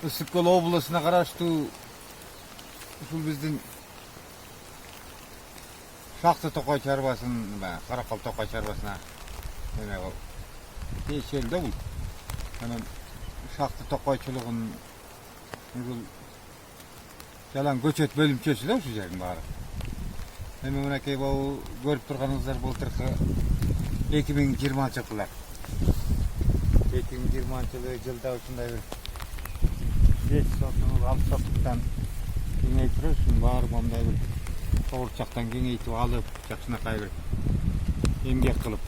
Ысык-Көл облысына караштуу ушул биздин Шахты Токой чарбасын, Каракол Токой чарбасына тиешелүү да бул. Анан Шахты Токойчулугун бул жалаң көчөт бөлүмчөсү да ушул жердин баары. Эми мынакей бул көрүп турганыңыздар былтыркы 2020-жылы. 2020-жылда ушундай бир 5 сотун 6 соттан кеңейтип, ушунун баары мындай бир тоғырчақтан кеңейтіп алып, жакшынакай бир эмгек кылып,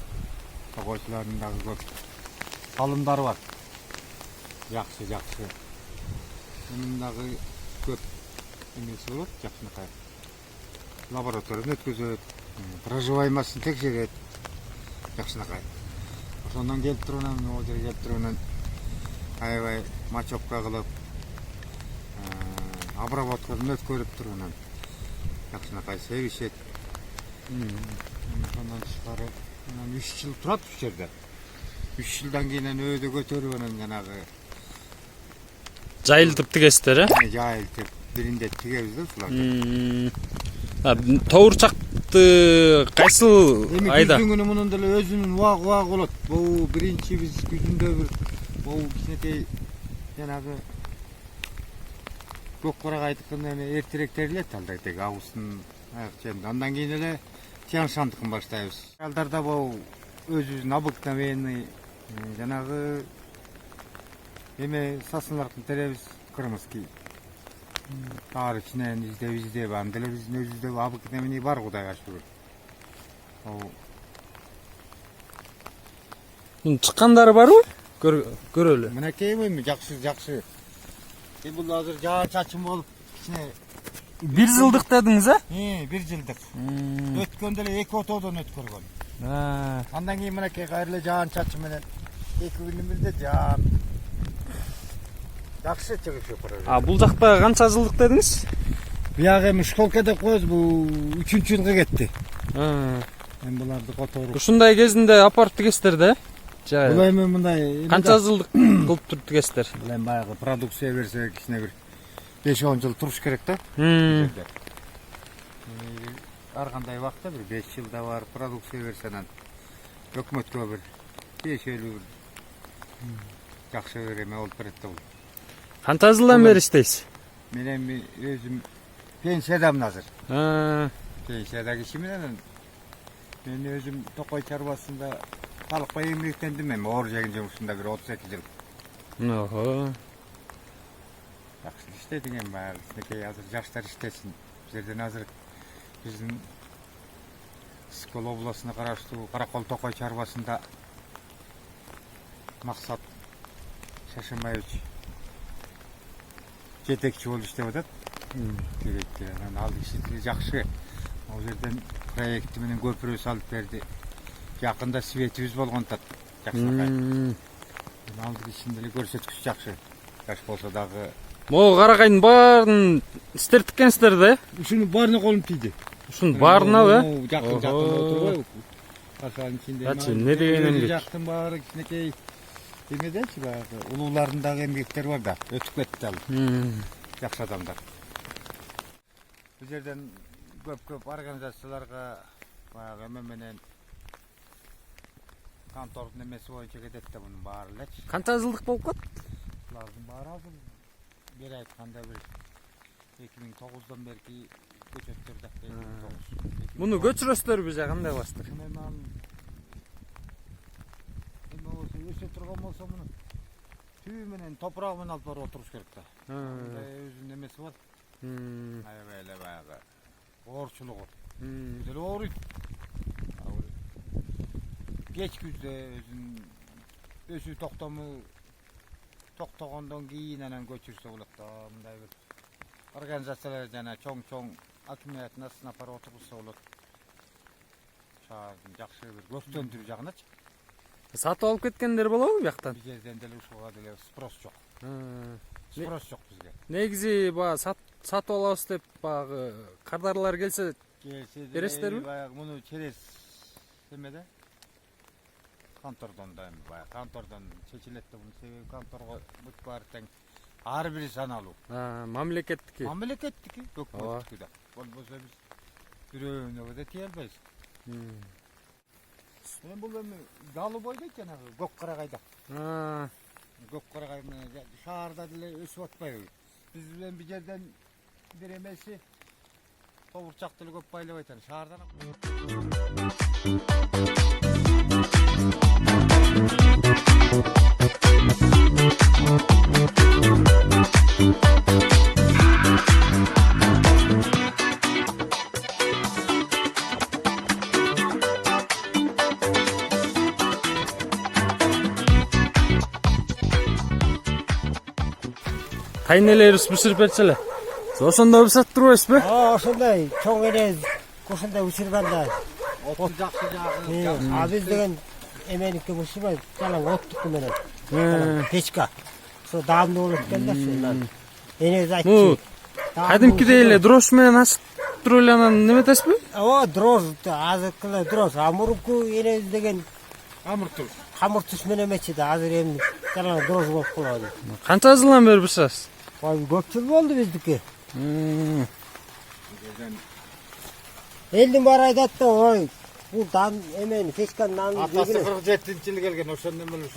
токойчулардын дагы көп салымдары бар. Жакшы. Мунун дагы көп эмеси болот, жакшынакай. Лабораториядан өткөзөт, проживаемасын текшерет, жакшынакай. Ошондон келип турганан, могу жерге келип турганан аябай мачопка кылып, обработкадан өткөрүп турганан жакшынакай себишет. Ошондон тышкары 3 жыл турат ушул жерде. 3 жылдан кийин өйдө көтөрүп анан жанагы жайылтып тигесиздер, э? Жайылтып биринде тигебиз да ушуларды. Тоорчакты кайсыл айда? Эми күзүн мунун деле өзүнүн убагы болот. Бул биринчи биз күзүндө бир бул кичинекей жанагы көк карагайдыкын эртерээк терилет алда тег августтун аяк жеринде. Андан кийин эле Тянь-Шандыкын баштайбыз. Алдарда бул өзүбүздүн обыкновенный жанагы эме сосналарды теребиз, крымский. Таар ичинен издеп, анда эле биздин өзүбүздө обыкновенный бар, Кудайга шүгүр. Чыккандары барбы? Көрөлү. Мынакей эми жакшы. Бул азыр жаан чачым болуп кичине 1 жылдык дедиңиз, а? 1 жылдык. Өткөндө эле 2 отодон өткөргөн. Андан кийин мынакей кайра эле жаан чачым менен 2 күндүн биринде жаан жакшы чыгышып барат. Бул жакта канча жылдык дедиңиз? Бияк эми школка деп коебуз, бул 3-жылга кетти. Эми буларды которуп. Ушундай кезинде апарып тигесиздер да? Бул эми мындай канча жылдык кылып туруп тигесиздер? Бул эми баягы продукция берсе кичине бир 5-10 жыл туруш керек да. Ар кандай убакта бир 5 жылда бар продукция берсе анан өкмөткө бир тиешелүү жакшы бир эме болуп берет да бул. Канча жылдан бери иштейсиз? Мен эми өзүм пенсиядамын азыр. Пенсияда кишимин анан мен өзүм Токой чарбасында халыкка эмгектендим эми оор жегин жумушунда бир 32 жыл. Жакшы иштедиң эми баары. Кичинекей азыр жаштар иштесин. Бул жерден азыр биздин Ысык-Көл облусуна караштуу Каракол Токой чарбасында Максат Шашымбаевич жетекчи болуп иштеп атат. Анан ал киши жакшы. Ал жерден проекти менен көпүрө салып берди. Жакында светибиз болгон тат. Жакшынакай. Ал кишинин деле көрсөткүчү жакшы. Жаш болсо дагы. Могу карагайдын баарын сиздер тиккенсиздер да? Ушунун баарына колум тийди. Ушунун баарынабы? Жакын отурбайбы? Ашанын ичинде. Не деген эмгек? Жактын баары кичинекей эмедечи баягы улуулардын дагы эмгектери бар да. Өтүп кетти ал. Жакшы адамдар. Бул жерден көп организацияларга баягы эме менен контордун эмеси боюнча кетет да мунун баары элечи. Канча жылдык болуп калат? Булардын баары азыр бери айтканда бир 2009дон берки көчөттөрдө. Муну көчүрөсүздөрбү же кандай кыласыздар? Өсө турган болсо муну түйү менен топурагы менен алып барып отуруш керек да. Өзүнүн эмеси бар. Аябай эле баягы оорчулугу. Деле ооруйт. Кеч күздө өзүнүн өсүү токтогондон кийин анан көчүрсө болот да. Мындай бир Organizatsiyalar jana çoң akimiyatına sınapar oturulsa olur. Şahardın жақсы bir көктөндүрүү жагыначы. Сатып алып кеткендер болобу бияктан? Bir жерден деле ушуга деле спрос жок. Спрос жок бизге. Негизи баягы сатып алабыз деп баягы кардарлар келсе бересиздерби? Баягы муну через эмеде? Контордон да эми баягы контордон чечилет да муну себеби конторго бүт баары тең. Ар бири саналуу. Мамлекеттики. Мамлекеттики, өкмөттүкү да. Болбосо биз бирөөнө да тие албайбыз. Мен бул эми Далыбой дейт жанагы көк карагайда. Көк карагай менен шаарда деле өсүп атпайбы. Биз менен бир жерден бир эмеси тобурчак деле көп байлап айтат. Шаардан Тайнелерибиз бышырып берчи эле. Ошондо бышырып турбайсызбы? Ошондой чоң эле ошондой учурганда отун жакшы жагы. а биз деген эменики бышырбайт, жалаң оттуку менен. Печка. Ошо даамды болот экен да ошондан. Энең Бу айтчы. кадимкидей эле дрожь менен ачып туруп эле анан неметесизби? О, дрожь, азыркы дрожь. А мурунку энебиз деген Амыртур. камыр туш менен эмечи да, азыр эми жалаң дрожь болуп калды. Канча жылдан бери бышырасыз? Ой, көп жыл болду биздики. Элдин баары айтат да, ой, бул дан эмени печканын нанын Атасы 47-жылы келген, ошондон бери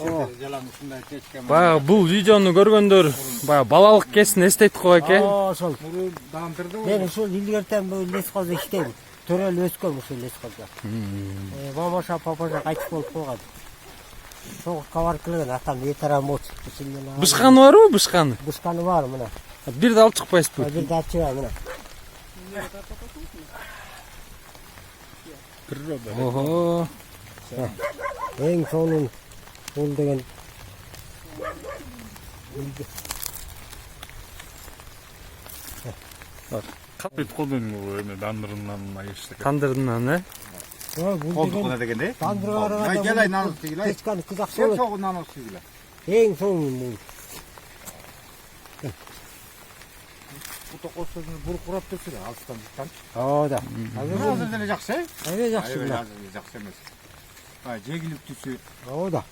жалаң ушундай печка. Баягы бул видеону көргөндөр баягы балалык кезин эстейт го экен. Ошол. Мурун даамдырды го. Мен ушул илгертен бул лесхозда иштейм. Төрөлүп өскөм ушул лесхозда. Мамаша, папаша кайтып болуп калган. Согушка барып келген, атам ветеран болчу. Бышканы барбы, бышканы? Бышканы бар мына. Бирди алып чыкпайсызбы? Бир да чыга мына. Ого. Эң сонун бул деген Капит колдун эме дандырынан айыштык. Тандырынан, э? бул Колдукуна деген дегенде. тандырга Келай нанып тигилай. печканы кызак Сен болот. согун нанып тигилай. Эң сонун бул. Бу токосун буркурап турсу, алыстан жыктан. Оода. Азыр деле жакшы, э? Эме жакшы бул. Азыр деле жакшы эмес. Жегилип түшү. Оода.